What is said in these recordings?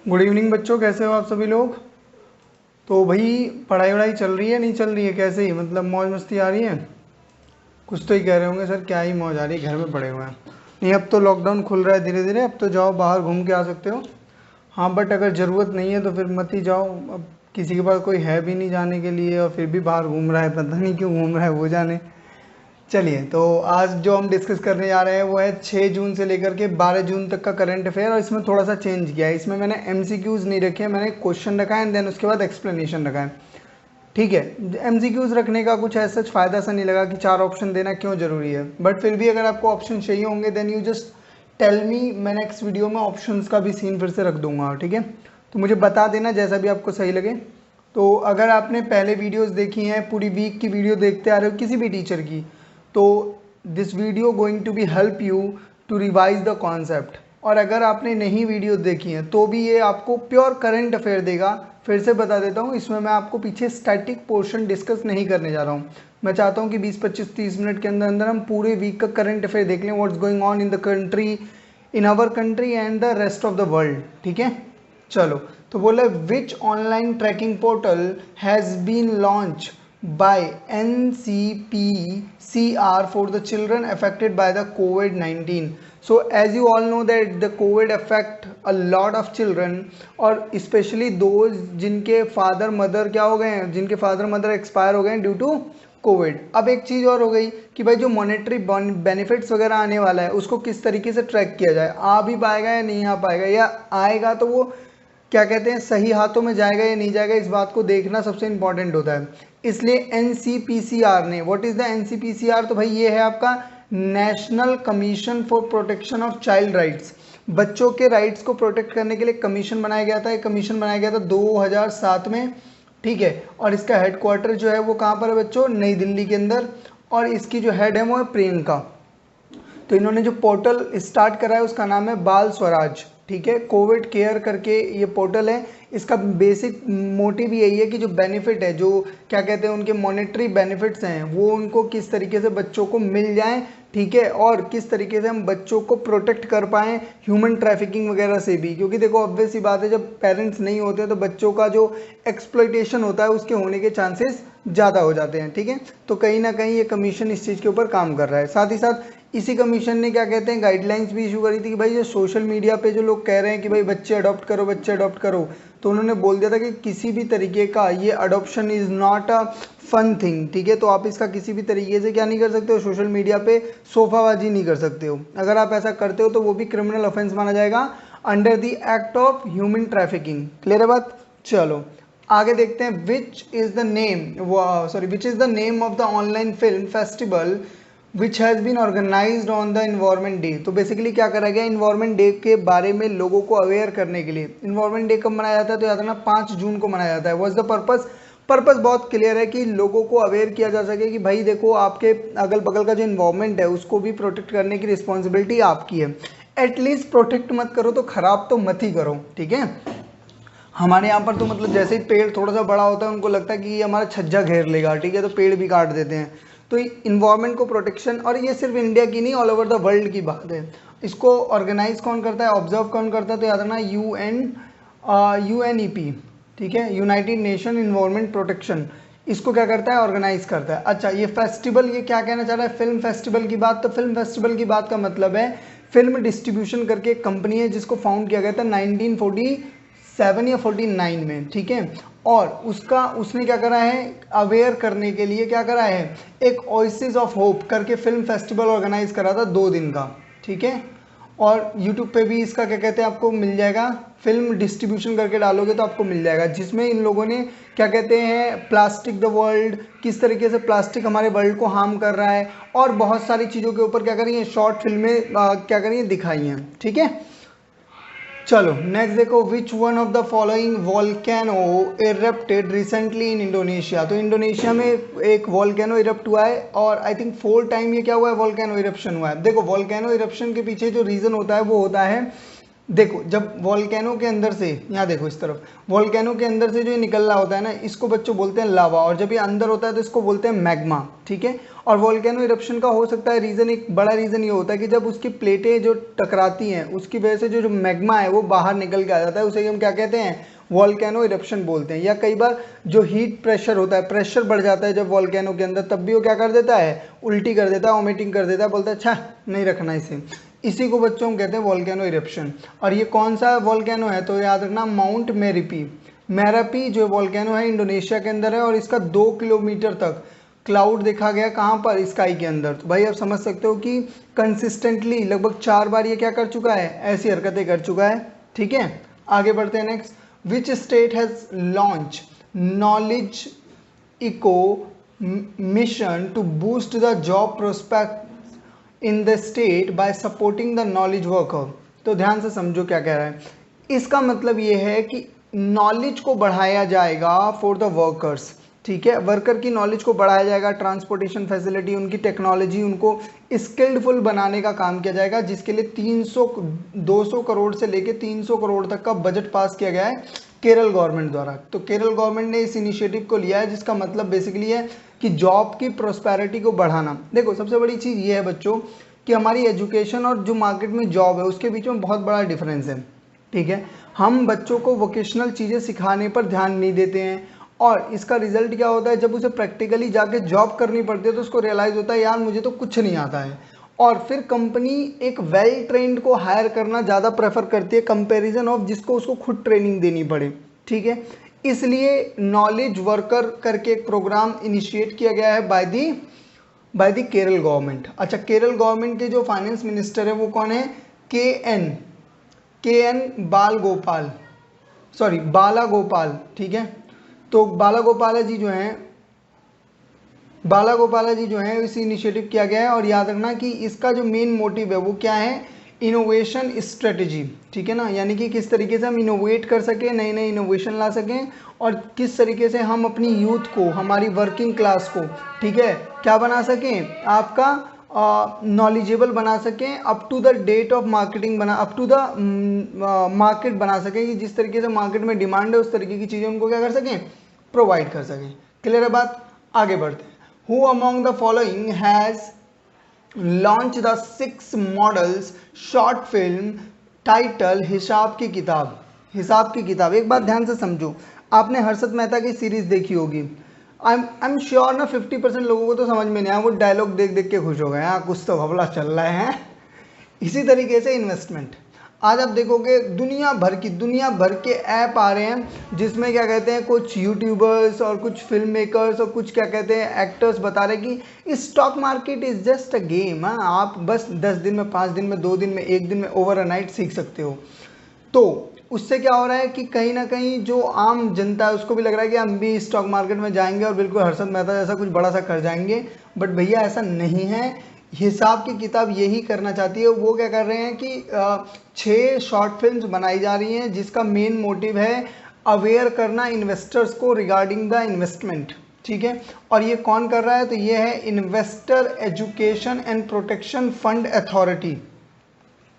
Good evening बच्चों, कैसे हो आप सभी लोग। तो भाई पढ़ाई वढ़ाई चल रही है नहीं चल रही है, कैसे ही मतलब मौज मस्ती आ रही है। कुछ तो ही कह रहे होंगे सर, क्या ही मौज आ रही है, घर में पड़े हुए हैं। नहीं, अब तो लॉकडाउन खुल रहा है धीरे धीरे, अब तो जाओ बाहर घूम के आ सकते हो। हाँ बट अगर ज़रूरत नहीं है तो फिर मत ही जाओ। अब किसी के पास कोई है भी नहीं जाने के लिए और फिर भी बाहर घूम रहा है, पता नहीं क्यों घूम रहा है वो जाने। चलिए, तो आज जो हम डिस्कस करने जा रहे हैं वो है 6 जून से लेकर के 12 जून तक का करंट अफेयर। और इसमें थोड़ा सा चेंज किया है, इसमें मैंने एमसीक्यूज़ नहीं रखे हैं, मैंने क्वेश्चन रखा है एंड देन उसके बाद एक्सप्लेनेशन रखा है। ठीक है, एमसीक्यूज़ रखने का कुछ ऐसा फ़ायदा सा नहीं लगा कि 4 ऑप्शन देना क्यों ज़रूरी है, बट फिर भी अगर आपको ऑप्शन चाहिए होंगे then you just tell me, मैं नेक्स्ट वीडियो में ऑप्शंस का भी सीन फिर से रख दूंगा। ठीक है, तो मुझे बता देना जैसा भी आपको सही लगे। तो अगर आपने पहले वीडियोस देखी हैं, पूरी वीक की वीडियो देखते आ रहे हो किसी भी टीचर की, तो this video going to be help you to revise the concept. और अगर आपने नहीं वीडियो देखी है तो भी ये आपको प्योर करंट अफेयर देगा। फिर से बता देता हूँ, इसमें मैं आपको पीछे स्टैटिक पोर्शन डिस्कस नहीं करने जा रहा हूँ। मैं चाहता हूँ कि 20-25-30 मिनट के अंदर अंदर हम पूरे वीक का करंट अफेयर देख लें, what's going on in the country, in our country and the rest of the world. ठीक है, चलो। तो बोला which online tracking portal has been launch by NCPCR for the children affected by the COVID-19. So as you all know that the COVID affect a lot of children और especially those जिनके father mother क्या हो गए हैं, जिनके father mother expire हो गए हैं ड्यू टू कोविड। अब एक चीज़ और हो गई कि भाई जो मॉनेटरी बेनिफिट्स वगैरह आने वाला है उसको किस तरीके से ट्रैक किया जाए, आ भी पाएगा या नहीं आ पाएगा, या आएगा तो वो क्या कहते हैं सही हाथों में जाएगा या नहीं जाएगा, इस बात को देखना सबसे इंपॉर्टेंट होता है। इसलिए एनसीपीसीआर ने, व्हाट इज द एनसीपीसीआर, तो भाई ये है आपका national commission for protection of child rights. बच्चों के राइट्स को प्रोटेक्ट करने के लिए कमीशन बनाया गया था। एक कमीशन बनाया गया था 2007 में। ठीक है, और इसका हेडक्वार्टर जो है वो कहाँ पर है बच्चों, नई दिल्ली के अंदर। और इसकी जो हेड है वो है प्रियंका। तो इन्होंने जो पोर्टल स्टार्ट करा है उसका नाम है बाल स्वराज। ठीक है, कोविड केयर करके ये पोर्टल है। इसका बेसिक मोटिव यही है कि जो बेनिफिट है, जो क्या कहते हैं उनके मॉनेटरी बेनिफिट्स हैं, वो उनको किस तरीके से बच्चों को मिल जाएं। ठीक है, और किस तरीके से हम बच्चों को प्रोटेक्ट कर पाएँ ह्यूमन ट्रैफिकिंग वगैरह से भी, क्योंकि देखो ऑब्वियस सी बात है जब पेरेंट्स नहीं होते तो बच्चों का जो एक्सप्लॉइटेशन होता है उसके होने के चांसेस ज़्यादा हो जाते हैं। ठीक है, तो कहीं ना कहीं ये कमीशन इस चीज़ के ऊपर काम कर रहा है। साथ ही साथ इसी कमीशन ने क्या कहते हैं गाइडलाइंस भी इशू करी थी कि भाई ये सोशल मीडिया पे जो लोग कह रहे हैं कि भाई बच्चे अडॉप्ट करो बच्चे अडॉप्ट करो, तो उन्होंने बोल दिया था कि किसी भी तरीके का ये adoption is not a fun thing. ठीक है, तो आप इसका किसी भी तरीके से क्या नहीं कर सकते हो, सोशल मीडिया पे सोफाबाजी नहीं कर सकते हो। अगर आप ऐसा करते हो तो वो भी क्रिमिनल ऑफेंस माना जाएगा under the act of human trafficking. Clear है बात। चलो आगे देखते हैं, which is the name of the online film festival which has been organised on the environment day. तो बेसिकली क्या करा गया, इन्वायरमेंट डे के बारे में लोगों को अवेयर करने के लिए। इन्वायरमेंट डे कब मनाया जाता है, तो याद रखना 5 जून को मनाया जाता है। वॉज द पर्पस बहुत क्लियर है कि लोगों को अवेयर किया जा सके कि भाई देखो आपके अगल बगल का जो इन्वायरमेंट है उसको भी प्रोटेक्ट करने की रिस्पॉन्सिबिलिटी आपकी है। एटलीस्ट प्रोटेक्ट मत करो तो खराब तो मत ही करो। ठीक है, हमारे यहाँ पर तो मतलब जैसे ही पेड़ थोड़ा सा बड़ा होता है उनको लगता है कि ये हमारा छज्जा घेर लेगा। ठीक है, तो पेड़ भी काट देते हैं। तो इन्वायरमेंट को प्रोटेक्शन, और ये सिर्फ इंडिया की नहीं ऑल ओवर द वर्ल्ड की बात है। इसको ऑर्गेनाइज कौन करता है, ऑब्जर्व कौन करता है, तो याद रखना UNEP। ठीक है, यूनाइटेड नेशन इन्वायरमेंट प्रोटेक्शन इसको क्या करता है, ऑर्गेनाइज करता है। अच्छा, ये फेस्टिवल ये क्या कहना चाह रहा है, फिल्म फेस्टिवल की बात। तो फिल्म फेस्टिवल की बात का मतलब है फिल्म डिस्ट्रीब्यूशन करके एक कंपनी है जिसको फाउंड किया गया था 1947 या 49 में। ठीक है, और उसने क्या करा है, अवेयर करने के लिए क्या करा है, एक ओएसिस ऑफ होप करके फिल्म फेस्टिवल ऑर्गेनाइज करा था 2 दिन का। ठीक है, और यूट्यूब पे भी इसका क्या कहते हैं आपको मिल जाएगा, फिल्म डिस्ट्रीब्यूशन करके डालोगे तो आपको मिल जाएगा, जिसमें इन लोगों ने क्या कहते हैं प्लास्टिक द वर्ल्ड, किस तरीके से प्लास्टिक हमारे वर्ल्ड को हार्म कर रहा है, और बहुत सारी चीज़ों के ऊपर क्या करी है, शॉर्ट फिल्में क्या करी है, दिखाई हैं। ठीक है, चलो नेक्स्ट देखो, which one of the following volcano erupted recently in Indonesia. तो इंडोनेशिया में एक वॉल्केनो इरप्ट हुआ है और आई थिंक 4 टाइम ये क्या हुआ है, वॉल्केनो इरप्शन हुआ है। देखो वॉल्केनो इरप्शन के पीछे जो रीज़न होता है वो होता है देखो जब वॉल्केनो के अंदर से, यहाँ देखो इस तरफ, वॉल्केनो के अंदर से जो ये निकल रहा होता है ना, इसको बच्चों बोलते हैं लावा, और जब ये अंदर होता है तो इसको बोलते हैं मैग्मा, ठीक है। और वॉल्केनो इरप्शन का हो सकता है रीज़न, एक बड़ा रीज़न ये होता है कि जब उसकी प्लेटें जो टकराती हैं उसकी वजह से जो मैग्मा है वो बाहर निकल के आ जाता है, उसे हम क्या कहते हैं, वॉल्केनो इरप्शन बोलते हैं। या कई बार जो हीट प्रेशर होता है, प्रेशर बढ़ जाता है जब वॉल्केनो के अंदर, तब भी वो क्या कर देता है, उल्टी कर देता है, वोमिटिंग कर देता है, बोलता है अच्छा नहीं रखना इसे। इसी को बच्चों हम कहते हैं वॉल्केनो इरप्शन। और ये कौन सा वॉल्केनो है, तो याद रखना माउंट मेरापी। मेरापी जो वॉल्केनो है इंडोनेशिया के अंदर है, और इसका 2 किलोमीटर तक क्लाउड देखा गया, कहाँ पर, स्काई के अंदर। तो भाई आप समझ सकते हो कि कंसिस्टेंटली लगभग 4 बार ये क्या कर चुका है, ऐसी हरकतें कर चुका है, ठीक है। आगे बढ़ते हैं next. Which state has launch knowledge eco mission to boost the job prospect in the state by supporting the knowledge worker. तो ध्यान से समझो क्या कह रहा है। इसका मतलब ये है कि नॉलेज को बढ़ाया जाएगा फॉर द वर्कर्स, ठीक है। वर्कर की नॉलेज को बढ़ाया जाएगा, ट्रांसपोर्टेशन फैसिलिटी, उनकी टेक्नोलॉजी, उनको स्किल्डफुल बनाने का काम किया जाएगा, जिसके लिए 200 करोड़ से लेके 300 करोड़ तक का बजट पास किया गया है केरल गवर्नमेंट द्वारा। तो केरल गवर्नमेंट ने इस इनिशिएटिव को लिया है, जिसका मतलब बेसिकली है कि जॉब की प्रोस्पेरिटी को बढ़ाना। देखो सबसे बड़ी चीज़ ये है बच्चों कि हमारी एजुकेशन और जो मार्केट में जॉब है उसके बीच में बहुत बड़ा डिफरेंस है, ठीक है। हम बच्चों को वोकेशनल चीज़ें सिखाने पर ध्यान नहीं देते हैं, और इसका रिजल्ट क्या होता है, जब उसे प्रैक्टिकली जाके जॉब करनी पड़ती है तो उसको रियलाइज़ होता है यार मुझे तो कुछ नहीं आता है, और फिर कंपनी एक वेल ट्रेंड को हायर करना ज़्यादा प्रेफर करती है कंपैरिजन ऑफ जिसको उसको खुद ट्रेनिंग देनी पड़े, ठीक है। इसलिए नॉलेज वर्कर करके एक प्रोग्राम इनिशिएट किया गया है बाय दी केरल गवर्नमेंट। अच्छा, केरल गवर्नमेंट के जो फाइनेंस मिनिस्टर है वो कौन है, के एन बाला गोपाल, ठीक है। तो बाला गोपाला जी जो हैं इस इनिशिएटिव किया गया है। और याद रखना कि इसका जो मेन मोटिव है वो क्या है, इनोवेशन स्ट्रेटजी, ठीक है ना। यानी कि किस तरीके से हम इनोवेट कर सकें, नए नए इनोवेशन ला सकें, और किस तरीके से हम अपनी यूथ को, हमारी वर्किंग क्लास को, ठीक है, क्या बना सकें, आपका नॉलेजेबल बना सकें, up to the date of marketing up to the market बना सकें, कि जिस तरीके से मार्केट में डिमांड है उस तरीके की चीज़ें उनको क्या कर सकें, प्रोवाइड कर सकें। क्लियर है बात। आगे बढ़ते हैं। Who among the following has launch the 6 models short film title हिसाब की किताब। एक बात ध्यान से समझो, आपने हर्षद मेहता की सीरीज देखी होगी, आई एम श्योर ना 50% लोगों को तो समझ में नहीं आया, वो डायलॉग देख देख के खुश हो गए, हाँ कुछ तो घपला चल रहा है। इसी तरीके से इन्वेस्टमेंट, आज आप देखोगे दुनिया भर के ऐप आ रहे हैं जिसमें क्या कहते हैं, कुछ यूट्यूबर्स और कुछ फिल्म मेकर्स और कुछ क्या कहते हैं एक्टर्स बता रहे हैं कि stock market is just a game, आप बस 10 दिन में, 5 दिन में, 2 दिन में, 1 दिन में ओवर अ नाइट सीख सकते हो। तो उससे क्या हो रहा है कि कहीं ना कहीं जो आम जनता है उसको भी लग रहा है कि हम भी स्टॉक मार्केट में जाएंगे और बिल्कुल हर्षद मेहता जैसा कुछ बड़ा सा कर जाएंगे। बट भैया ऐसा नहीं है, हिसाब की किताब यही करना चाहती है। वो क्या कर रहे हैं कि 6 शॉर्ट फिल्म्स बनाई जा रही हैं जिसका मेन मोटिव है अवेयर करना इन्वेस्टर्स को रिगार्डिंग द इन्वेस्टमेंट, ठीक है। और ये कौन कर रहा है, तो ये है investor education and protection fund authority,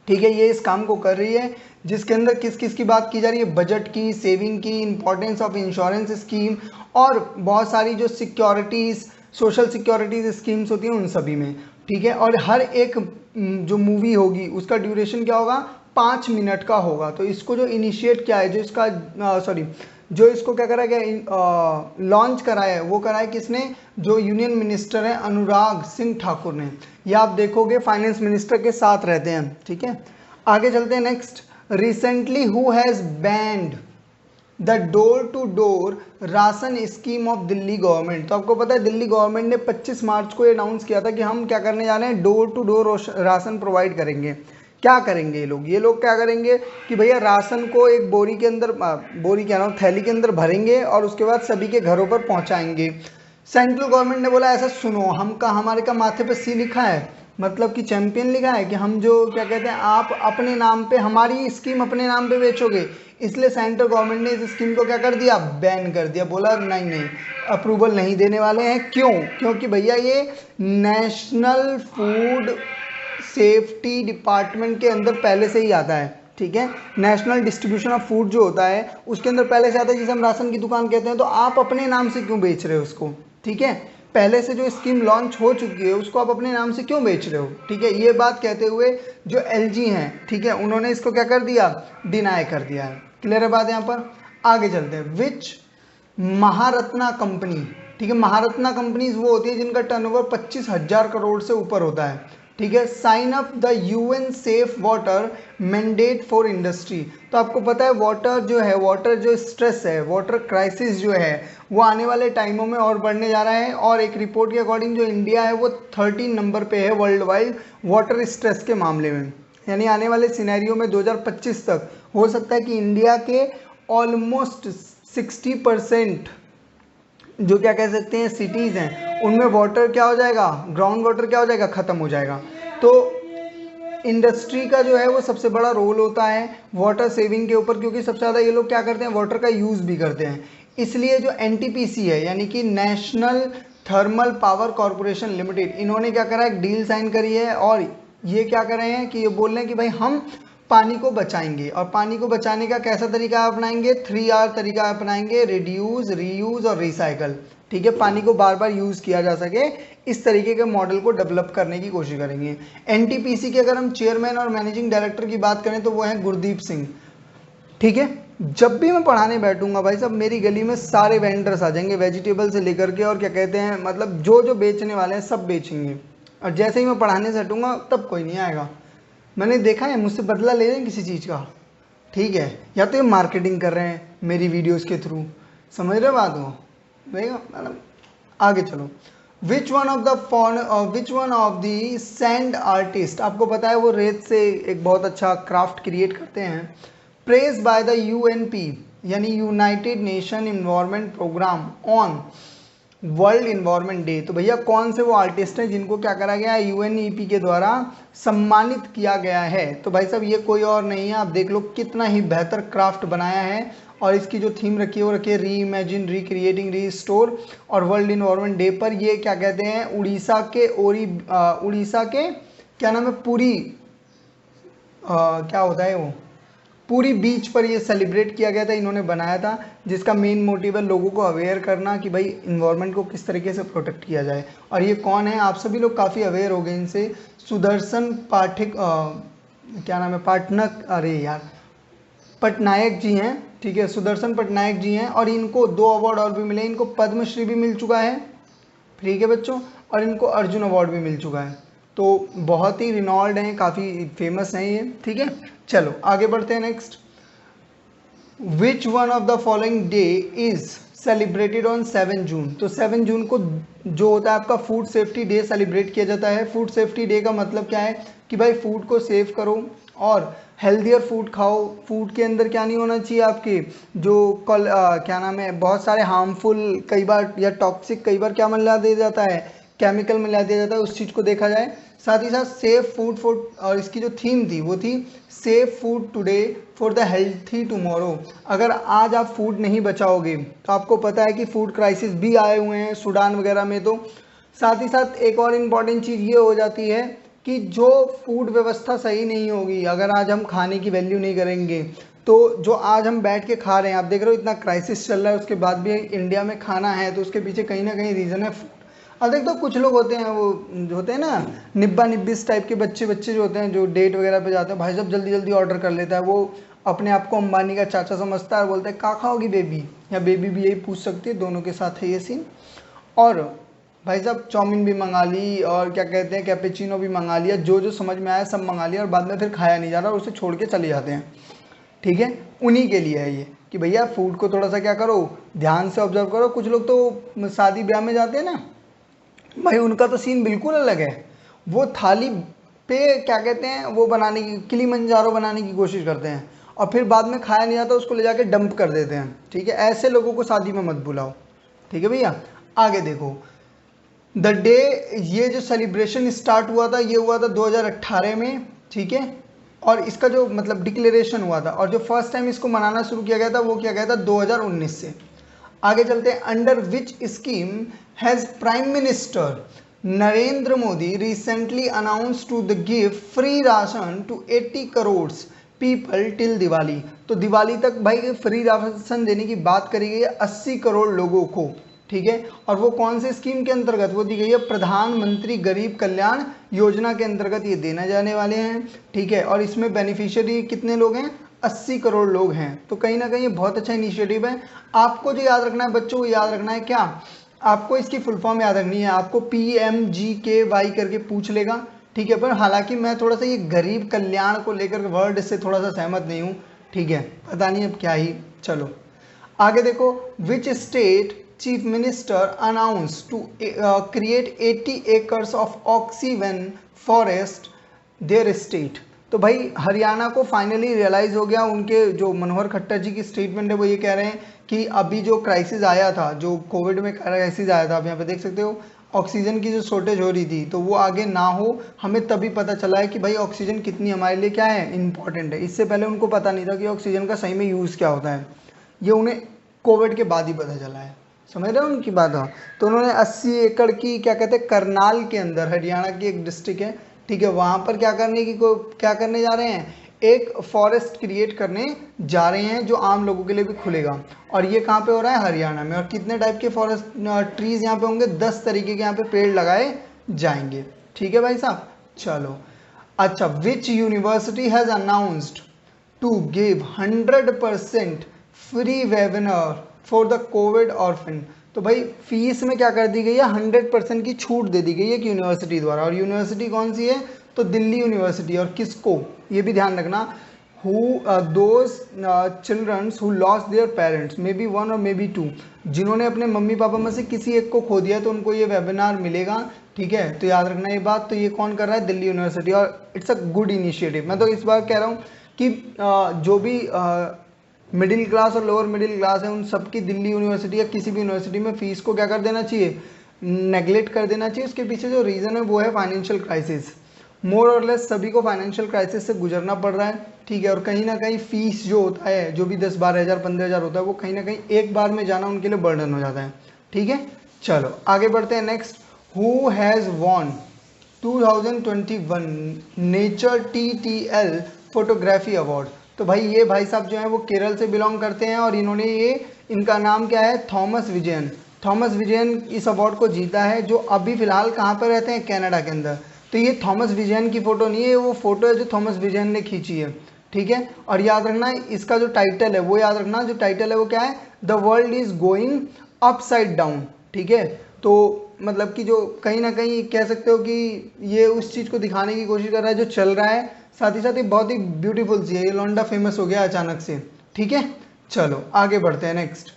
ठीक है। ये इस काम को कर रही है, जिसके अंदर किस किस की बात की जा रही है, बजट की, सेविंग की, इंपॉर्टेंस ऑफ इंश्योरेंस स्कीम, और बहुत सारी जो सिक्योरिटीज़, सोशल सिक्योरिटीज स्कीम्स होती हैं उन सभी में, ठीक है। और हर एक जो मूवी होगी उसका ड्यूरेशन क्या होगा, 5 मिनट का होगा। तो इसको जो इनिशिएट किया है, जो इसको क्या करा गया, लॉन्च कराया है, वो कराया किसने, जो यूनियन मिनिस्टर हैं अनुराग सिंह ठाकुर ने। ये आप देखोगे फाइनेंस मिनिस्टर के साथ रहते हैं, ठीक है। आगे चलते हैं next. Recently who has banned the door to door ration scheme of Delhi government. तो आपको पता है दिल्ली गवर्नमेंट ने 25 मार्च को अनाउंस किया था कि हम क्या करने जा रहे हैं, door to door ration provide करेंगे। क्या करेंगे ये लोग क्या करेंगे कि भैया राशन को एक बोरी के अंदर, बोरी क्या नाम, थैली के अंदर भरेंगे और उसके बाद सभी के घरों पर पहुंचाएंगे। सेंट्रल गवर्नमेंट ने बोला ऐसा सुनो, हमारे का माथे पे सी लिखा है, मतलब कि चैंपियन लिखा है कि हम जो क्या कहते हैं, आप अपने नाम पे हमारी स्कीम अपने नाम पे बेचोगे, इसलिए सेंट्रल गवर्नमेंट ने इस स्कीम को क्या कर दिया, बैन कर दिया। बोला नहीं अप्रूवल नहीं देने वाले हैं। क्यों? क्योंकि भैया ये नेशनल फूड सेफ्टी डिपार्टमेंट के अंदर पहले से ही आता है, ठीक है। नेशनल डिस्ट्रीब्यूशन ऑफ फूड जो होता है उसके अंदर पहले से आता है, जिसे हम राशन की दुकान कहते हैं, तो आप अपने नाम से क्यों बेच रहे हो उसको, ठीक है। पहले से जो स्कीम लॉन्च हो चुकी है उसको आप अपने नाम से क्यों बेच रहे हो, ठीक है। ये बात कहते हुए जो एलजी हैं, ठीक है, उन्होंने इसको क्या कर दिया, डिनाई कर दिया है। क्लियर है बात यहाँ पर। आगे चलते हैं। विच महारत्ना कंपनी, ठीक है, महारत्ना कंपनीज वो होती है जिनका टर्नओवर 25,000 करोड़ से ऊपर होता है, ठीक है। Sign up the UN safe water mandate for industry. तो आपको पता है वाटर जो है, वाटर जो स्ट्रेस है, वाटर क्राइसिस जो है वो आने वाले टाइमों में और बढ़ने जा रहा है, और एक रिपोर्ट के अकॉर्डिंग जो इंडिया है वो 13 नंबर पे है वर्ल्ड वाइड वाटर स्ट्रेस के मामले में। यानी आने वाले सिनेरियो में 2025 तक हो सकता है कि इंडिया के ऑलमोस्ट 60% जो क्या कह सकते हैं सिटीज़ हैं उनमें वाटर क्या हो जाएगा, ग्राउंड वाटर क्या हो जाएगा, ख़त्म हो जाएगा। तो इंडस्ट्री का जो है वो सबसे बड़ा रोल होता है वाटर सेविंग के ऊपर, क्योंकि सबसे ज़्यादा ये लोग क्या करते हैं, वाटर का यूज़ भी करते हैं। इसलिए जो एनटीपीसी है यानी कि national thermal power corporation limited, इन्होंने क्या करा, एक डील साइन करी है, और ये क्या कर रहे हैं कि ये बोल रहे हैं कि भाई हम पानी को बचाएंगे, और पानी को बचाने का कैसा तरीका अपनाएंगे, 3R तरीका अपनाएंगे, रिड्यूस, रीयूज और रिसाइकल, ठीक है। पानी को बार बार यूज़ किया जा सके, इस तरीके के मॉडल को डेवलप करने की कोशिश करेंगे। एनटीपीसी के अगर हम चेयरमैन और मैनेजिंग डायरेक्टर की बात करें तो वो हैं गुरदीप सिंह, ठीक है। जब भी मैं पढ़ाने बैठूंगा भाई साहब मेरी गली में सारे वेंडर्स आ जाएंगे, वेजिटेबल से लेकर के, और क्या कहते हैं मतलब जो जो बेचने वाले हैं सब बेचेंगे, और जैसे ही मैं पढ़ाने से हटूंगा तब कोई नहीं आएगा। मैंने देखा है, मुझसे बदला ले रहे हैं किसी चीज़ का, ठीक है, या तो ये मार्केटिंग कर रहे हैं मेरी वीडियोस के थ्रू, समझ रहे बात हो मैडम। आगे चलो। Which one of the sand artist, आपको पता है वो रेत से एक बहुत अच्छा क्राफ्ट क्रिएट करते हैं, प्रेज बाय द यूएनपी यानी united nation environment programme on world environment day. तो भैया कौन से वो आर्टिस्ट हैं जिनको क्या करा गया है, यूएनईपी के द्वारा सम्मानित किया गया है। तो भाई साहब ये कोई और नहीं है, आप देख लो कितना ही बेहतर क्राफ्ट बनाया है, और इसकी जो थीम रखी है वो रखी है री इमेजिन, रिक्रिएटिंग, रीस्टोर, और वर्ल्ड इन्वायरमेंट डे पर ये क्या कहते हैं, उड़ीसा के क्या नाम है, पूरी क्या होता है वो, पूरी बीच पर ये सेलिब्रेट किया गया था, इन्होंने बनाया था, जिसका मेन मोटिव है लोगों को अवेयर करना कि भाई इन्वायरमेंट को किस तरीके से प्रोटेक्ट किया जाए। और ये कौन है, आप सभी लोग काफ़ी अवेयर हो गए इनसे, सुदर्शन पाठक क्या नाम है, पाटनक, अरे यार पटनायक जी हैं, ठीक है, सुदर्शन पटनायक जी हैं, और इनको 2 अवार्ड और भी मिले, इनको पद्मश्री भी मिल चुका है, ठीक है बच्चों, और इनको अर्जुन अवार्ड भी मिल चुका है। तो बहुत ही रिनॉल्ड हैं, काफ़ी फेमस हैं ये, ठीक है। चलो आगे बढ़ते हैं। Next, which one of the following day is celebrated on 7 जून। तो 7 जून को जो होता है आपका फूड सेफ्टी डे सेलिब्रेट किया जाता है। फूड सेफ्टी डे का मतलब क्या है कि भाई फूड को सेव करो और हेल्दियर फूड खाओ। फूड के अंदर क्या नहीं होना चाहिए आपके जो क्या नाम है, बहुत सारे हार्मफुल कई बार या टॉक्सिक कई बार क्या मिला दिया जाता है, केमिकल मिला दिया जाता है, उस चीज़ को देखा जाए। साथ ही साथ सेफ फूड फॉर, और इसकी जो थीम थी वो थी safe food today for the healthy tomorrow. अगर आज आप फूड नहीं बचाओगे तो आपको पता है कि फूड क्राइसिस भी आए हुए हैं सूडान वगैरह में। तो साथ ही साथ एक और इम्पॉर्टेंट चीज़ ये हो जाती है कि जो फूड व्यवस्था सही नहीं होगी, अगर आज हम खाने की वैल्यू नहीं करेंगे तो जो आज हम बैठ के खा रहे हैं, आप देख रहे हो इतना क्राइसिस चल रहा है, उसके बाद भी इंडिया में खाना है, तो उसके पीछे कहीं ना कहीं रीज़न है फूड। और देख तो कुछ लोग होते हैं वो जो होते हैं ना निब्बा निब्बिस टाइप के बच्चे जो होते हैं जो डेट वगैरह पे जाते हैं, भाई साहब जल्दी जल्दी ऑर्डर कर लेता है, वो अपने आप को अंबानी का चाचा समझता है, बोलता है का खाओगी बेबी, या बेबी भी यही पूछ सकती है, दोनों के साथ है ये सीन। और भाई साहब चाउमीन भी मंगा ली और क्या कहते हैं कैपेचिनो भी मंगा लिया, जो जो समझ में आया सब मंगा लिया, और बाद में फिर खाया नहीं जा रहा और उसे छोड़ के चले जाते हैं, ठीक है। उन्हीं के लिए है ये कि भैया फूड को थोड़ा सा क्या करो, ध्यान से ऑब्जर्व करो। कुछ लोग तो शादी ब्याह में जाते हैं ना भाई, उनका तो सीन बिल्कुल अलग है, वो थाली पे क्या कहते हैं वो बनाने की, किलिमंजारो बनाने की कोशिश करते हैं, और फिर बाद में खाया नहीं जाता उसको ले जाके डंप कर देते हैं, ठीक है। ऐसे लोगों को शादी में मत बुलाओ, ठीक है भैया। आगे देखो, द डे, ये जो सेलिब्रेशन स्टार्ट हुआ था ये हुआ था 2018 में, ठीक है, और इसका जो मतलब डिक्लेरेशन हुआ था, और जो फर्स्ट टाइम इसको मनाना शुरू किया गया था वो किया गया था 2019 से। आगे चलते हैं। Under which scheme has prime minister Narendra Modi recently announce to the give free ration to 80 crore people till Diwali. तो दिवाली तक भाई फ्री राशन देने की बात करी गई है 80 करोड़ लोगों को, ठीक है। और वो कौन से स्कीम के अंतर्गत, वो दी गई है प्रधानमंत्री गरीब कल्याण योजना के अंतर्गत ये देने जाने वाले हैं, ठीक है। और इसमें बेनिफिशियरी कितने लोग हैं, 80 करोड़ लोग हैं। तो कहीं ना कहीं ये बहुत अच्छा इनिशिएटिव है। आपको जो याद रखना है बच्चों, को याद रखना है क्या, आपको इसकी फुल फॉर्म याद रखनी है। आपको PMGKY करके पूछ लेगा, ठीक है। पर हालांकि मैं थोड़ा सा ये गरीब कल्याण को लेकर वर्ड से थोड़ा सा सहमत नहीं हूँ, ठीक है। पता नहीं अब क्या ही, चलो आगे देखो। Which state chief minister announce to create 80 acres of ऑक्सीवन फॉरेस्ट देयर स्टेट। तो भाई हरियाणा को फाइनली रियलाइज हो गया, उनके जो मनोहर खट्टर जी की स्टेटमेंट है वो ये कह रहे हैं कि अभी जो क्राइसिस आया था, जो कोविड में क्राइसिस आया था, आप यहाँ पे देख सकते हो ऑक्सीजन की जो शॉर्टेज हो रही थी, तो वो आगे ना हो। हमें तभी पता चला है कि भाई ऑक्सीजन कितनी हमारे लिए क्या है, इंपॉर्टेंट है। इससे पहले उनको पता नहीं था कि ऑक्सीजन का सही में यूज़ क्या होता है, ये उन्हें कोविड के बाद ही पता चला है। समझ रहे हो उनकी बात। हाँ, तो उन्होंने 80 एकड़ की क्या कहते हैं, करनाल के अंदर, हरियाणा की एक डिस्ट्रिक्ट है, ठीक है, वहाँ पर क्या करने जा रहे हैं, एक फॉरेस्ट क्रिएट करने जा रहे हैं जो आम लोगों के लिए भी खुलेगा। और ये कहाँ पे हो रहा है, हरियाणा में। और कितने टाइप के फॉरेस्ट ट्रीज यहाँ पे होंगे, 10 तरीके के यहाँ पे पेड़ लगाए जाएंगे, ठीक है भाई साहब। चलो अच्छा, which university has announced to give 100% free webinar for the covid orphan. तो भाई फीस में क्या कर दी गई है, 100% की छूट दे दी गई है एक यूनिवर्सिटी द्वारा। और यूनिवर्सिटी कौन सी है, तो दिल्ली यूनिवर्सिटी। और किसको, ये भी ध्यान रखना, those childrens who lost their parents, may be 1 और मे बी 2, जिन्होंने अपने मम्मी पापा में से किसी एक को खो दिया तो उनको ये वेबिनार मिलेगा, ठीक है। तो याद रखना ये बात। तो ये कौन कर रहा है, दिल्ली यूनिवर्सिटी। और इट्स अ गुड इनिशिएटिव। मैं तो इस बार कह रहा हूँ कि जो भी मिडिल क्लास और लोअर मिडिल क्लास है, उन सबकी दिल्ली यूनिवर्सिटी या किसी भी यूनिवर्सिटी में फीस को क्या कर देना चाहिए, नेग्लेक्ट कर देना चाहिए। उसके पीछे जो रीज़न है वो है फाइनेंशियल क्राइसिस। मोर और लेस सभी को फाइनेंशियल क्राइसिस से गुजरना पड़ रहा है, ठीक है। और कहीं ना कहीं फीस जो होता है, जो भी 10-12 हज़ार 15 हज़ार होता है, वो कहीं ना कहीं एक बार में जाना उनके लिए बर्डन हो जाता है, ठीक है। चलो आगे बढ़ते हैं। Next, who has won 2021 nature TTL photography award. तो भाई ये भाई साहब जो है वो केरल से बिलोंग करते हैं और इन्होंने इनका नाम क्या है, थॉमस विजयन। थॉमस विजयन इस अवार्ड को जीता है, जो अभी फिलहाल कहाँ पर रहते हैं, कनाडा के अंदर। तो ये थॉमस विजयन की फ़ोटो नहीं है, वो फोटो है जो थॉमस विजयन ने खींची है, ठीक है। और याद रखना इसका जो टाइटल है वो याद रखना, जो टाइटल है वो क्या है, the world is going upside down, ठीक है। तो मतलब कि जो कहीं ना कहीं कह सकते हो कि ये उस चीज़ को दिखाने की कोशिश कर रहा है जो चल रहा है। साथ ही साथ ये बहुत ही ब्यूटीफुल सी है, ये लौंडा फेमस हो गया अचानक से, ठीक है। चलो आगे बढ़ते हैं। Next,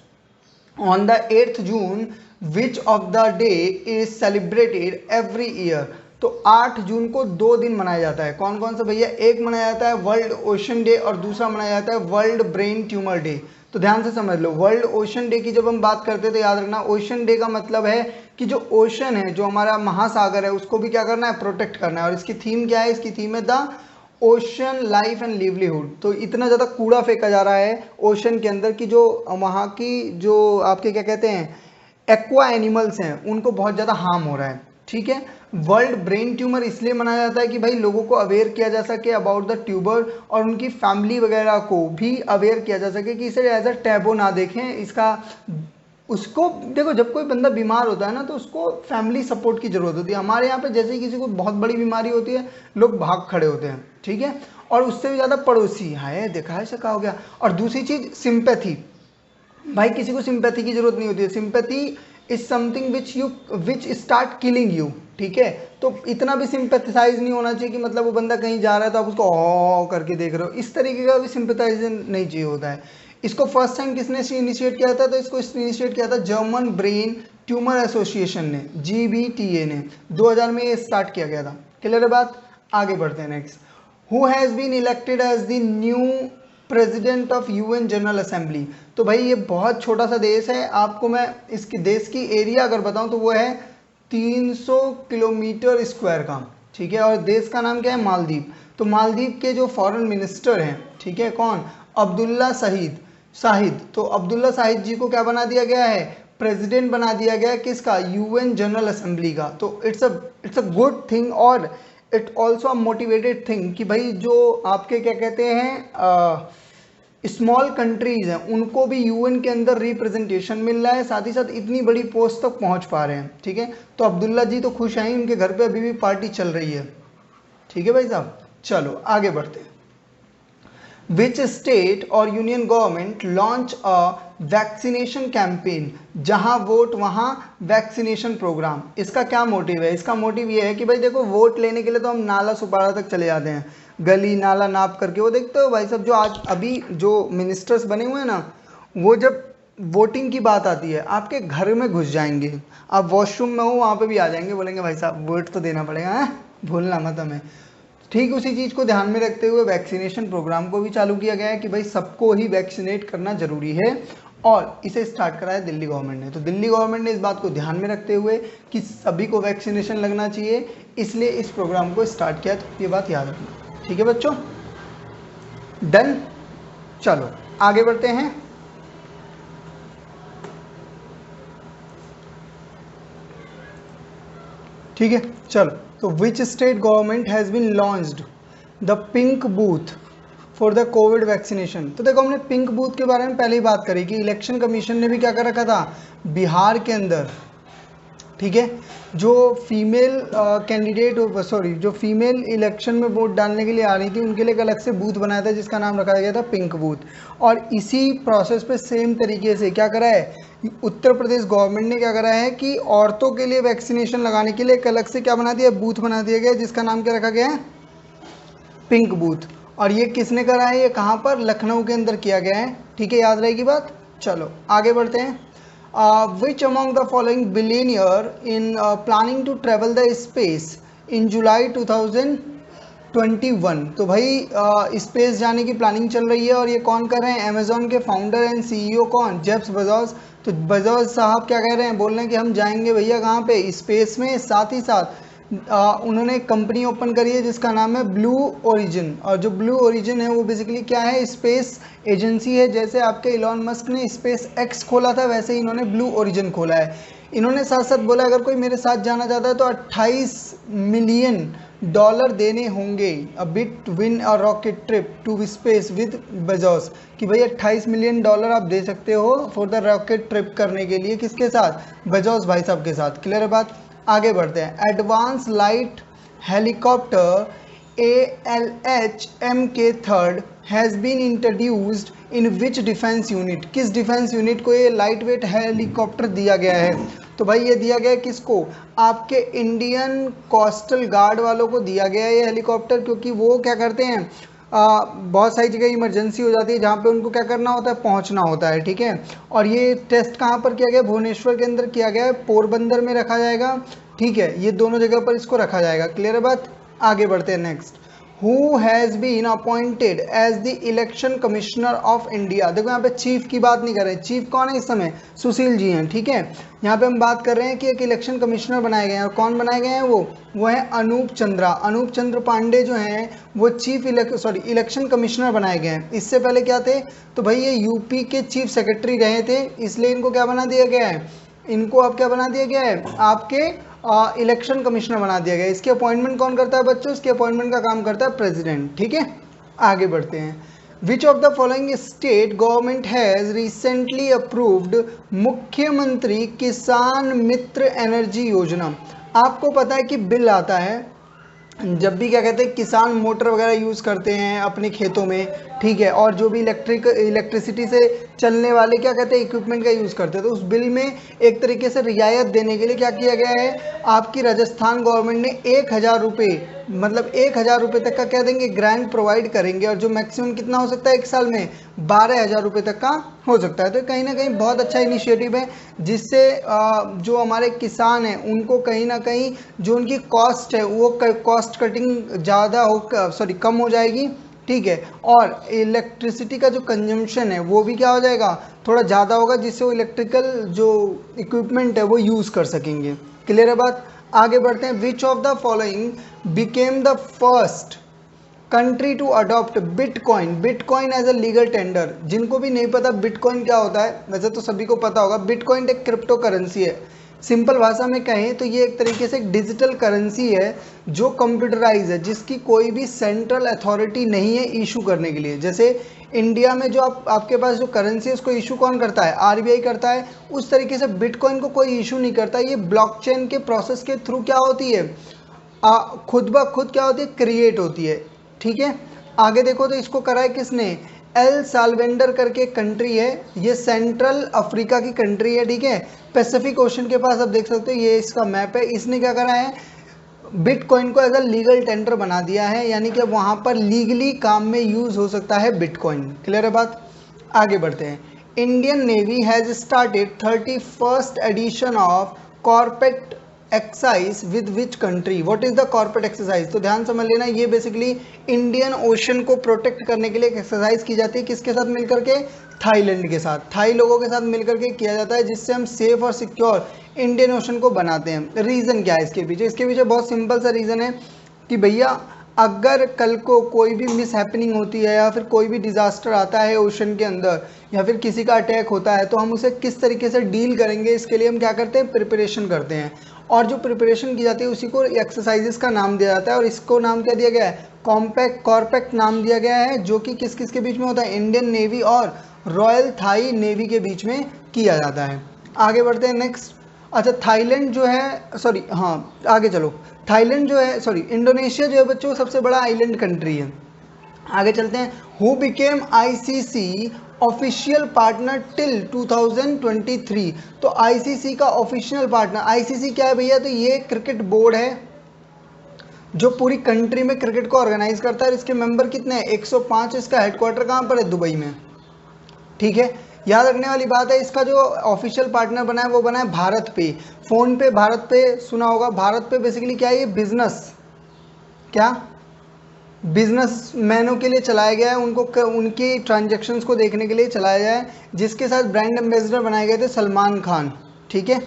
on the 8th June which of the day is celebrated every year. तो 8 जून को 2 दिन मनाया जाता है। कौन कौन सा भैया, एक मनाया जाता है वर्ल्ड ओशन डे और दूसरा मनाया जाता है वर्ल्ड ब्रेन ट्यूमर डे। तो ध्यान से समझ लो, वर्ल्ड ओशन डे की जब हम बात करते हैं तो याद रखना ओशन डे का मतलब है कि जो ओशन है, जो हमारा महासागर है, उसको भी क्या करना है, प्रोटेक्ट करना है। और इसकी थीम क्या है, इसकी थीम है the ocean life and livelihood. तो इतना ज़्यादा कूड़ा फेंका जा रहा है ओशन के अंदर कि जो वहाँ की जो आपके क्या कहते हैं एक्वा एनिमल्स हैं, उनको बहुत ज़्यादा हार्म हो रहा है, ठीक है। वर्ल्ड ब्रेन ट्यूमर इसलिए मनाया जाता है कि भाई लोगों को अवेयर किया जा सके अबाउट द ट्यूबर, और उनकी फैमिली वगैरह को भी अवेयर किया जा सके कि इसे एज अ टैबू ना देखें। इसका उसको देखो, जब कोई बंदा बीमार होता है ना, तो उसको फैमिली सपोर्ट की ज़रूरत होती है। हमारे यहाँ पे जैसे ही किसी को बहुत बड़ी बीमारी होती है, लोग भाग खड़े होते हैं, ठीक है। और उससे भी ज़्यादा पड़ोसी, हाय देखा है क्या हो गया। और दूसरी चीज़ सिंपैथी, भाई किसी को सिंपैथी की जरूरत नहीं होती है। Sympathy is something which start killing you, ठीक है। तो इतना भी सिंपैथाइज नहीं होना चाहिए कि मतलब वो बंदा कहीं जा रहा है तो आप उसको ओ करके देख रहे हो, इस तरीके का भी सिंपैथाइजेशन नहीं चाहिए होता है। इसको फर्स्ट टाइम किसने इनिशिएट किया था, तो इसको इनिशिएट किया था जर्मन ब्रेन ट्यूमर एसोसिएशन ने, GBTA ने, 2000 में ये स्टार्ट किया गया था। क्लियर है बात। आगे बढ़ते हैं। Next, who has been elected as the new president of UN general assembly. तो भाई ये बहुत छोटा सा देश है, आपको मैं इसके देश की एरिया अगर बताऊं तो वो है 300 किलोमीटर स्क्वायर का, ठीक है। और देश का नाम क्या है, मालदीव। तो मालदीव के जो फॉरेन मिनिस्टर हैं, ठीक है, कौन, अब्दुल्ला शाहिद। तो अब्दुल्ला शाहिद जी को क्या बना दिया गया है, प्रेसिडेंट बना दिया गया है, किसका, UN जनरल असेंबली का। तो इट्स अ गुड थिंग। और it also a motivated thing कि भाई जो आपके क्या कहते हैं स्मॉल कंट्रीज हैं उनको भी यूएन के अंदर रिप्रेजेंटेशन मिल रहा है, साथ ही साथ इतनी बड़ी पोस्ट तक पहुंच पा रहे हैं। ठीक है, तो अब्दुल्ला जी तो खुश हैं, उनके घर पे अभी भी पार्टी चल रही है। ठीक है भाई साहब, चलो आगे बढ़ते हैं। विच स्टेट और union government launch a vaccination campaign, जहां वोट वहां वैक्सीनेशन प्रोग्राम। इसका क्या मोटिव है? इसका मोटिव ये है कि भाई देखो, वोट लेने के लिए तो हम नाला सुपारा तक चले जाते हैं, गली नाला नाप करके। वो देखते हो भाई साहब, जो आज अभी जो मिनिस्टर्स बने हुए हैं ना, वो जब वोटिंग की बात आती है आपके घर में घुस जाएंगे, आप वॉशरूम में हो वहाँ पे भी आ जाएंगे, बोलेंगे भाई साहब वोट तो देना पड़ेगा, है भूलना मत हमें। ठीक उसी चीज़ को ध्यान में रखते हुए वैक्सीनेशन प्रोग्राम को भी चालू किया गया है कि भाई सबको ही वैक्सीनेट करना जरूरी है, और इसे स्टार्ट करा है दिल्ली गवर्नमेंट ने। तो दिल्ली गवर्नमेंट ने इस बात को ध्यान में रखते हुए कि सभी को वैक्सीनेशन लगना चाहिए, इसलिए इस प्रोग्राम को स्टार्ट किया। तो ये बात याद रखना, ठीक है बच्चों, डन। चलो आगे बढ़ते हैं। ठीक है, चलो, तो which state government has been launched the pink booth for the covid vaccination. तो देखो, हमने पिंक बूथ के बारे में पहले ही बात करी कि इलेक्शन कमीशन ने भी क्या कर रखा था बिहार के अंदर। ठीक है, जो फीमेल कैंडिडेट जो फीमेल इलेक्शन में वोट डालने के लिए आ रही थी, उनके लिए एक अलग से बूथ बनाया था जिसका नाम रखा गया था पिंक बूथ। और इसी प्रोसेस पे सेम तरीके से क्या करा है उत्तर प्रदेश गवर्नमेंट ने, क्या करा है कि औरतों के लिए वैक्सीनेशन लगाने के लिए एक अलग से क्या बना दिया, बूथ बना दिया गया, जिसका नाम क्या रखा गया है, पिंक बूथ। और ये किसने करा है, ये कहाँ पर, लखनऊ के अंदर किया गया है। ठीक है, याद रहेगी बात। चलो आगे बढ़ते हैं। Which among the following billionaire in planning to travel the space in July 2021। तो भाई स्पेस जाने की प्लानिंग चल रही है, और ये कौन कर रहे हैं, अमेजोन के फाउंडर एंड सीईओ कौन, जेफ्स बेजोस। तो बेजोस साहब क्या कह रहे हैं, बोल रहे हैं कि हम जाएंगे भैया कहाँ पे, स्पेस में। साथ ही साथ उन्होंने एक कंपनी ओपन करी है जिसका नाम है ब्लू ओरिजिन। और जो ब्लू ओरिजिन है वो बेसिकली क्या है, स्पेस एजेंसी है। जैसे आपके इलॉन मस्क ने स्पेस एक्स खोला था, वैसे ही इन्होंने ब्लू ओरिजिन खोला है। इन्होंने साथ साथ बोला अगर कोई मेरे साथ जाना चाहता है तो $28 मिलियन देने होंगे, a bid win a rocket trip to space with Bezos. कि भाई $28 मिलियन आप दे सकते हो फॉर द रॉकेट ट्रिप करने के लिए, किसके साथ, बेजोस भाई साहब के साथ। क्लियर है बात, आगे बढ़ते हैं। Advance light helicopter ALH MK3 has been introduced in which defence unit. किस डिफेंस यूनिट को ये लाइट वेट हेलीकॉप्टर दिया गया है? तो भाई ये दिया गया है किसको, आपके इंडियन कोस्टल गार्ड वालों को दिया गया है ये हेलीकॉप्टर, क्योंकि वो क्या करते हैं, बहुत सारी जगह इमरजेंसी हो जाती है जहाँ पे उनको क्या करना होता है, पहुँचना होता है। ठीक है, और ये टेस्ट कहाँ पर किया गया, भुवनेश्वर के अंदर किया गया है, पोरबंदर में रखा जाएगा। ठीक है, ये दोनों जगह पर इसको रखा जाएगा। क्लियर है बात, आगे बढ़ते हैं next. Who has been appointed as the election commissioner of India। देखो यहाँ पे चीफ की बात नहीं कर रहे, चीफ कौन है इस समय, सुशील जी हैं। ठीक है, यहाँ पे हम बात कर रहे हैं कि एक इलेक्शन कमिश्नर बनाए गए हैं, और कौन बनाए गए हैं, वो है अनूप चंद्रा। अनूप चंद्र पांडे जो हैं वो इलेक्शन कमिश्नर बनाए गए हैं। इससे पहले क्या थे, तो भाई ये यूपी के चीफ सेक्रेटरी रहे थे, इसलिए इनको क्या बना दिया गया है, इनको अब क्या बना दिया गया है, आपके इलेक्शन कमिश्नर बना दिया गया। इसकी अपॉइंटमेंट कौन करता है बच्चों, इसकी अपॉइंटमेंट का काम करता है प्रेसिडेंट। ठीक है, आगे बढ़ते हैं। Which of the following state government has recently approved मुख्यमंत्री किसान मित्र एनर्जी योजना। आपको पता है कि बिल आता है जब भी क्या कहते हैं किसान मोटर वगैरह यूज़ करते हैं अपने खेतों में। ठीक है, और जो भी इलेक्ट्रिसिटी से चलने वाले क्या कहते हैं इक्विपमेंट का यूज़ करते हैं, तो उस बिल में एक तरीके से रियायत देने के लिए क्या किया गया है, आपकी राजस्थान गवर्नमेंट ने 1,000 रुपये, मतलब 1,000 रुपये तक का क्या देंगे, ग्रांट प्रोवाइड करेंगे। और जो मैक्सिमम कितना हो सकता है एक साल में, 12,000 रुपये तक का हो सकता है। तो कहीं ना कहीं बहुत अच्छा इनिशिएटिव है, जिससे जो हमारे किसान हैं उनको कहीं ना कहीं जो उनकी कॉस्ट है वो कॉस्ट कटिंग ज़्यादा कम हो जाएगी। ठीक है, और इलेक्ट्रिसिटी का जो कंजम्पशन है वो भी क्या हो जाएगा, थोड़ा ज़्यादा होगा, जिससे वो इलेक्ट्रिकल जो इक्विपमेंट है वो यूज़ कर सकेंगे। क्लियर है बात, आगे बढ़ते हैं। Which of the following became the first country to adopt bitcoin. Bitcoin as a legal tender. जिनको भी नहीं पता बिटकॉइन क्या होता है, वैसे तो सभी को पता होगा, बिटकॉइन एक क्रिप्टो करेंसी है। सिंपल भाषा में कहें तो ये एक तरीके से एक डिजिटल करेंसी है जो कंप्यूटराइज है, जिसकी कोई भी सेंट्रल अथॉरिटी नहीं है इशू करने के लिए। जैसे इंडिया में जो आपके पास जो करेंसी है उसको इशू कौन करता है, आरबीआई करता है। उस तरीके से बिटकॉइन को कोई इशू नहीं करता, ये ब्लॉकचेन के प्रोसेस के थ्रू क्या होती है, खुद ब खुद क्या होती है, क्रिएट होती है। ठीक है, आगे देखो तो इसको करा है किसने, एल साल्वेंडर करके एक कंट्री है, ये सेंट्रल अफ्रीका की कंट्री है। ठीक है, पैसिफिक ओशन के पास आप देख सकते हो, ये इसका मैप है। इसने क्या करा है, बिटकॉइन को एज अ लीगल टेंडर बना दिया है, यानी कि वहाँ पर लीगली काम में यूज हो सकता है बिटकॉइन। क्लियर है बात, आगे बढ़ते हैं। Indian navy has started 31st edition of corporate exercise with which country, what is the corporate exercise. तो ध्यान समझ लेना, ये बेसिकली इंडियन ओशन को प्रोटेक्ट करने के लिए एक एक्सरसाइज की जाती है, किसके साथ मिलकर के, थाईलैंड के साथ, थाई लोगों के साथ मिलकर के किया जाता है, जिससे हम सेफ और सिक्योर इंडियन ओशन को बनाते हैं। रीज़न क्या है इसके पीछे, इसके पीछे बहुत सिंपल सा रीज़न है कि भैया अगर कल को कोई भी मिस हैपनिंग होती है या फिर कोई भी डिज़ास्टर आता है ओशन के अंदर या फिर किसी का अटैक होता है, तो हम उसे किस तरीके से डील करेंगे, इसके लिए हम क्या करते हैं, प्रिपरेशन करते हैं। और जो प्रिपरेशन की जाती है उसी को एक्सरसाइजेस का नाम दिया जाता है, और इसको नाम क्या दिया गया है, कॉर्पेक्ट नाम दिया गया है, जो कि किस किस के बीच में होता है, इंडियन नेवी और रॉयल थाई नेवी के बीच में किया जाता है। आगे बढ़ते हैं नेक्स्ट। अच्छा, थाईलैंड जो है, सॉरी हाँ आगे चलो, थाईलैंड जो है, सॉरी इंडोनेशिया जो है बच्चों सबसे बड़ा आइलैंड कंट्री है। आगे चलते हैं। Who became ICC official partner till 2023। तो आईसीसी का ऑफिशियल पार्टनर, आईसीसी क्या है भैया, तो ये क्रिकेट बोर्ड है जो पूरी कंट्री में क्रिकेट को ऑर्गेनाइज करता है। इसके मेंबर कितने हैं, 105। इसका हेडक्वार्टर कहाँ पर है, दुबई में। ठीक है, याद रखने वाली बात है, इसका जो ऑफिशियल पार्टनर बना है वो बना है भारत पे। फोन पे भारत पे सुना होगा, भारत पे बेसिकली क्या है, ये बिजनेस, क्या बिजनेस मैनों के लिए चलाया गया है, उनको उनकी ट्रांजैक्शंस को देखने के लिए चलाया गया है, जिसके साथ ब्रांड एम्बेसडर बनाए गए थे सलमान खान। ठीक है,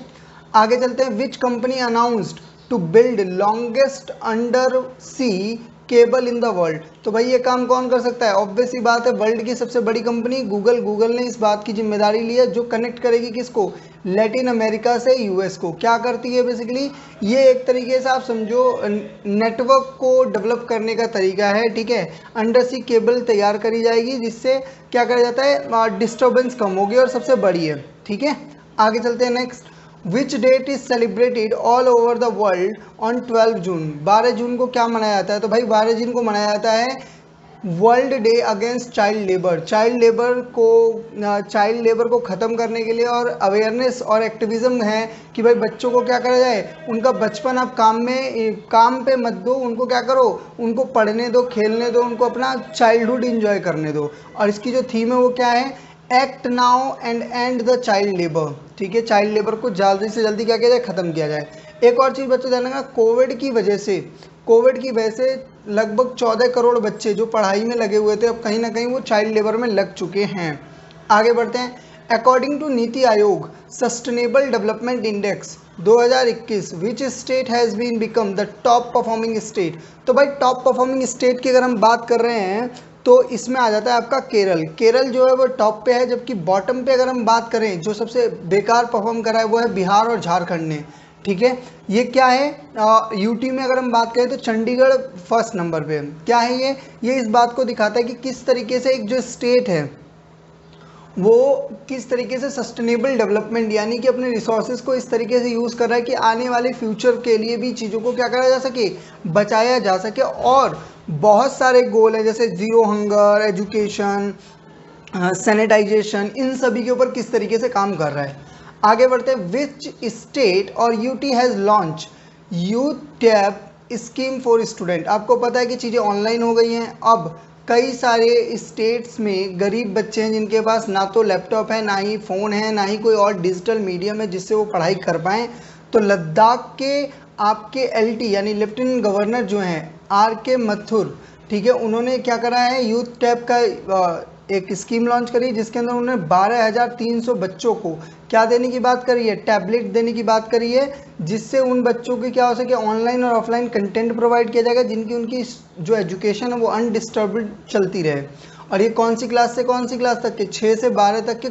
आगे चलते हैं। Which company announced to build longest under sea cable in the world. तो भाई ये काम कौन कर सकता है, ऑब्वियस सी बात है, वर्ल्ड की सबसे बड़ी कंपनी गूगल ने इस बात की जिम्मेदारी ली है, जो कनेक्ट करेगी किसको, लैटिन अमेरिका से यूएस को। क्या करती है बेसिकली, ये एक तरीके से आप समझो नेटवर्क को डेवलप करने का तरीका है। ठीक है, अंडर सी केबल तैयार करी जाएगी, जिससे क्या करा जाता है, डिस्टर्बेंस कम होगी और सबसे बड़ी है। ठीक है, आगे चलते हैं next. Which date is celebrated all over the world on 12 June. 12 जून को क्या मनाया जाता है, तो भाई 12 जून को मनाया जाता है world day against child labour. Child labour को ख़त्म करने के लिए, और अवेयरनेस और एक्टिविज्म है कि भाई बच्चों को क्या करा जाए, उनका बचपन आप काम पे मत दो, उनको क्या करो, उनको पढ़ने दो, खेलने दो, उनको अपना चाइल्डहुड इंजॉय करने दो। और इसकी जो थीम है वो क्या है, act now and and the child labour. ठीक है, चाइल्ड लेबर को जल्दी से जल्दी क्या किया जाए, ख़त्म किया जाए। एक और चीज़ बच्चों ध्यान रखना, कोविड की वजह से लगभग 14 करोड़ बच्चे जो पढ़ाई में लगे हुए थे, अब कहीं ना कहीं वो चाइल्ड लेबर में लग चुके हैं। आगे बढ़ते हैं। According to Niti Aayog sustainable development index 2021 which state has been become the top performing state. तो भाई टॉप परफॉर्मिंग स्टेट की अगर हम बात कर रहे हैं तो इसमें आ जाता है आपका केरल। केरल जो है वो टॉप पे है, जबकि बॉटम पे अगर हम बात करें जो सबसे बेकार परफॉर्म करा है वो है बिहार और झारखंड ने। ठीक है, ये क्या है, यूटी में अगर हम बात करें तो चंडीगढ़ फर्स्ट नंबर पे है। क्या है ये इस बात को दिखाता है कि किस तरीके से एक जो स्टेट है वो किस तरीके से सस्टेनेबल डेवलपमेंट, यानी कि अपने रिसोर्सेज को इस तरीके से यूज़ कर रहा है कि आने वाले फ्यूचर के लिए भी चीज़ों को क्या करा जा सके, बचाया जा सके। और बहुत सारे गोल हैं, जैसे ज़ीरो हंगर, एजुकेशन, सैनिटाइजेशन, इन सभी के ऊपर किस तरीके से काम कर रहा है। आगे बढ़ते हैं। विच स्टेट और UT has launch youth tab scheme for student. आपको पता है कि चीज़ें ऑनलाइन हो गई हैं, अब कई सारे स्टेट्स में गरीब बच्चे हैं जिनके पास ना तो लैपटॉप है, ना ही फ़ोन है, ना ही कोई और डिजिटल मीडियम है जिससे वो पढ़ाई कर पाएँ। तो लद्दाख के आपके एलटी यानी लेफ्टिनेंट गवर्नर जो हैं आर.के. मथुर, ठीक है, उन्होंने क्या करा है, यूथ टैब का एक स्कीम लॉन्च करी, जिसके अंदर उन्होंने 12,300 बच्चों को क्या देने की बात करी है, टैबलेट देने की बात करी है, जिससे उन बच्चों की क्या हो सके, ऑनलाइन और ऑफलाइन कंटेंट प्रोवाइड किया जाएगा, जिनकी उनकी जो एजुकेशन है वो अनडिस्टर्ब्ड चलती रहे। और ये कौन सी क्लास से कौन सी क्लास तक के, 6 से 12 तक के